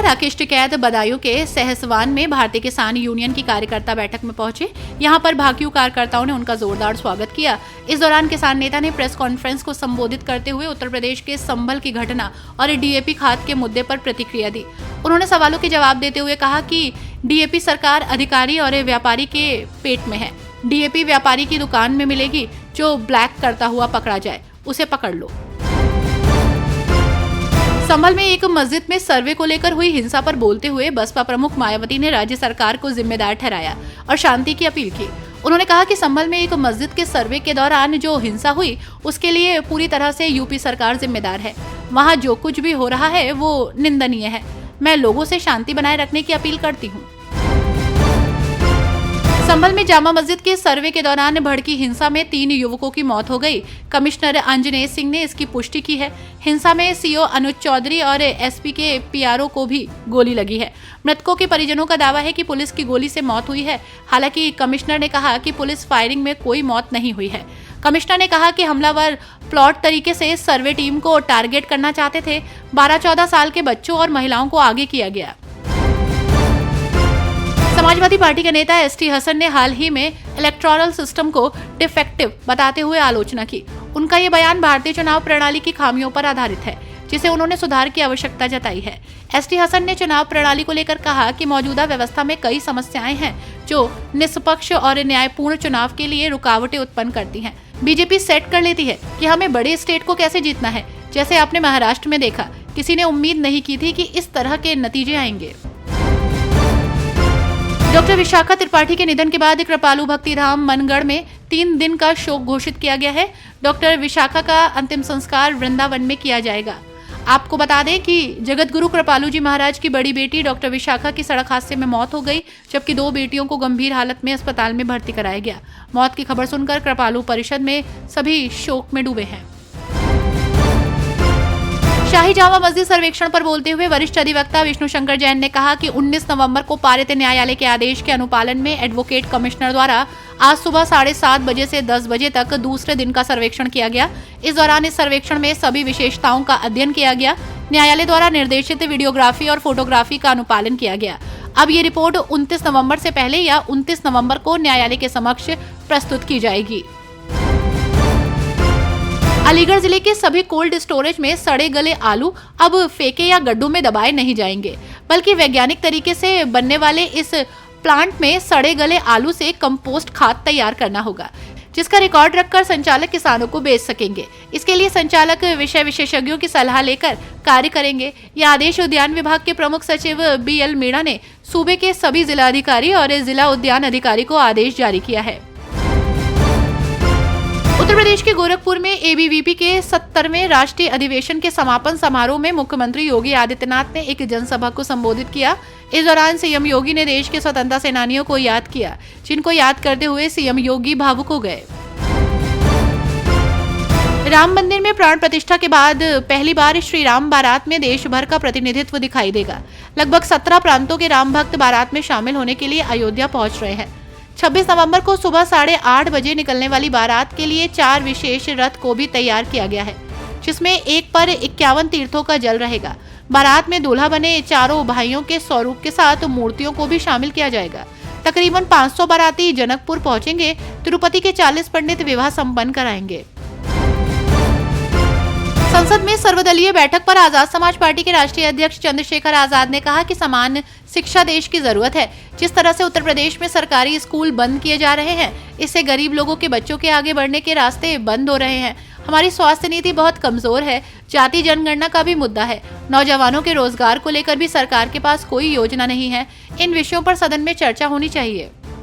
राकेश टिकैत बदायूं के सहसवान में भारतीय किसान यूनियन की कार्यकर्ता बैठक में पहुंचे। यहां पर भाकियू कार्यकर्ताओं ने उनका जोरदार स्वागत किया। इस दौरान किसान नेता ने प्रेस कॉन्फ्रेंस को संबोधित करते हुए उत्तर प्रदेश के संभल की घटना और डीएपी खाद के मुद्दे पर प्रतिक्रिया दी। उन्होंने सवालों के जवाब देते हुए कहा कि डीएपी सरकार, अधिकारी और व्यापारी के पेट में है। डीएपी व्यापारी की दुकान में मिलेगी, जो ब्लैक करता हुआ पकड़ा जाए उसे पकड़ लो। संभल में एक मस्जिद में सर्वे को लेकर हुई हिंसा पर बोलते हुए बसपा प्रमुख मायावती ने राज्य सरकार को जिम्मेदार ठहराया और शांति की अपील की। उन्होंने कहा कि संभल में एक मस्जिद के सर्वे के दौरान जो हिंसा हुई उसके लिए पूरी तरह से यूपी सरकार जिम्मेदार है। वहां जो कुछ भी हो रहा है वो निंदनीय है। मैं लोगों से शांति बनाए रखने की अपील करती हूँ। संभल में जामा मस्जिद के सर्वे के दौरान भड़की हिंसा में 3 युवकों की मौत हो गई। कमिश्नर अंजनेय सिंह ने इसकी पुष्टि की है। हिंसा में सीओ अनुज चौधरी और एसपी के पीआरओ को भी गोली लगी है। मृतकों के परिजनों का दावा है कि पुलिस की गोली से मौत हुई है। हालांकि कमिश्नर ने कहा कि पुलिस फायरिंग में कोई मौत नहीं हुई है। कमिश्नर ने कहा कि हमलावर प्लॉट तरीके से सर्वे टीम को टारगेट करना चाहते थे। 12-14 साल के बच्चों और महिलाओं को आगे किया गया। समाजवादी पार्टी के नेता एसटी हसन ने हाल ही में इलेक्टोरल सिस्टम को डिफेक्टिव बताते हुए आलोचना की। उनका ये बयान भारतीय चुनाव प्रणाली की खामियों पर आधारित है, जिसे उन्होंने सुधार की आवश्यकता जताई है। एसटी हसन ने चुनाव प्रणाली को लेकर कहा कि मौजूदा व्यवस्था में कई समस्याएं हैं जो निष्पक्ष और न्यायपूर्ण चुनाव के लिए रुकावटें उत्पन्न करती हैं। बीजेपी सेट कर लेती है कि हमें बड़े स्टेट को कैसे जीतना है। जैसे आपने महाराष्ट्र में देखा, किसी ने उम्मीद नहीं की थी कि इस तरह के नतीजे आएंगे। डॉक्टर विशाखा त्रिपाठी के निधन के बाद कृपालु भक्तिधाम मनगढ़ में 3 दिन का शोक घोषित किया गया है। डॉक्टर विशाखा का अंतिम संस्कार वृंदावन में किया जाएगा। आपको बता दें कि जगत गुरु कृपालु जी महाराज की बड़ी बेटी डॉक्टर विशाखा की सड़क हादसे में मौत हो गई, जबकि 2 बेटियों को गंभीर हालत में अस्पताल में भर्ती कराया गया। मौत की खबर सुनकर कृपालु परिषद में सभी शोक में डूबे हैं। शाही जामा मस्जिद सर्वेक्षण पर बोलते हुए वरिष्ठ अधिवक्ता विष्णु शंकर जैन ने कहा कि 19 नवंबर को पारित न्यायालय के आदेश के अनुपालन में एडवोकेट कमिश्नर द्वारा आज सुबह 7:30 बजे से 10 बजे तक दूसरे दिन का सर्वेक्षण किया गया। इस दौरान इस सर्वेक्षण में सभी विशेषताओं का अध्ययन किया गया। न्यायालय द्वारा निर्देशित वीडियोग्राफी और फोटोग्राफी का अनुपालन किया गया। अब ये रिपोर्ट 29 नवम्बर से पहले या 29 नवम्बर को न्यायालय के समक्ष प्रस्तुत की जाएगी। अलीगढ़ जिले के सभी कोल्ड स्टोरेज में सड़े गले आलू अब फेंके या गड्ढों में दबाए नहीं जाएंगे, बल्कि वैज्ञानिक तरीके से बनने वाले इस प्लांट में सड़े गले आलू से कंपोस्ट खाद तैयार करना होगा, जिसका रिकॉर्ड रखकर संचालक किसानों को बेच सकेंगे। इसके लिए संचालक विषय विशेषज्ञों की सलाह लेकर कार्य करेंगे। यह आदेश उद्यान विभाग के प्रमुख सचिव BL मीणा ने सूबे के सभी जिलाधिकारी और जिला उद्यान अधिकारी को आदेश जारी किया है। उत्तर प्रदेश के गोरखपुर में ABVP के 70वें राष्ट्रीय अधिवेशन के समापन समारोह में मुख्यमंत्री योगी आदित्यनाथ ने एक जनसभा को संबोधित किया। इस दौरान सीएम योगी ने देश के स्वतंत्रता सेनानियों को याद किया, जिनको याद करते हुए सीएम योगी भावुक हो गए। राम मंदिर में प्राण प्रतिष्ठा के बाद पहली बार श्री राम बारात में देश भर का प्रतिनिधित्व दिखाई देगा। लगभग 17 प्रांतों के राम भक्त बारात में शामिल होने के लिए अयोध्या पहुंच रहे हैं। 26 नवंबर को सुबह 8:30 बजे निकलने वाली बारात के लिए 4 विशेष रथ को भी तैयार किया गया है, जिसमें एक पर 51 तीर्थों का जल रहेगा। बारात में दूल्हा बने चारों भाइयों के स्वरूप के साथ मूर्तियों को भी शामिल किया जाएगा। तकरीबन 500 बाराती जनकपुर पहुंचेंगे। तिरुपति के 40 पंडित विवाह संपन्न कराएंगे। संसद में सर्वदलीय बैठक पर आजाद समाज पार्टी के राष्ट्रीय अध्यक्ष चंद्रशेखर आजाद ने कहा कि समान शिक्षा देश की जरूरत है। जिस तरह से उत्तर प्रदेश में सरकारी स्कूल बंद किए जा रहे हैं, इससे गरीब लोगों के बच्चों के आगे बढ़ने के रास्ते बंद हो रहे हैं। हमारी स्वास्थ्य नीति बहुत कमजोर है। जाति जनगणना का भी मुद्दा है। नौजवानों के रोजगार को लेकर भी सरकार के पास कोई योजना नहीं है। इन विषयों पर सदन में चर्चा होनी चाहिए।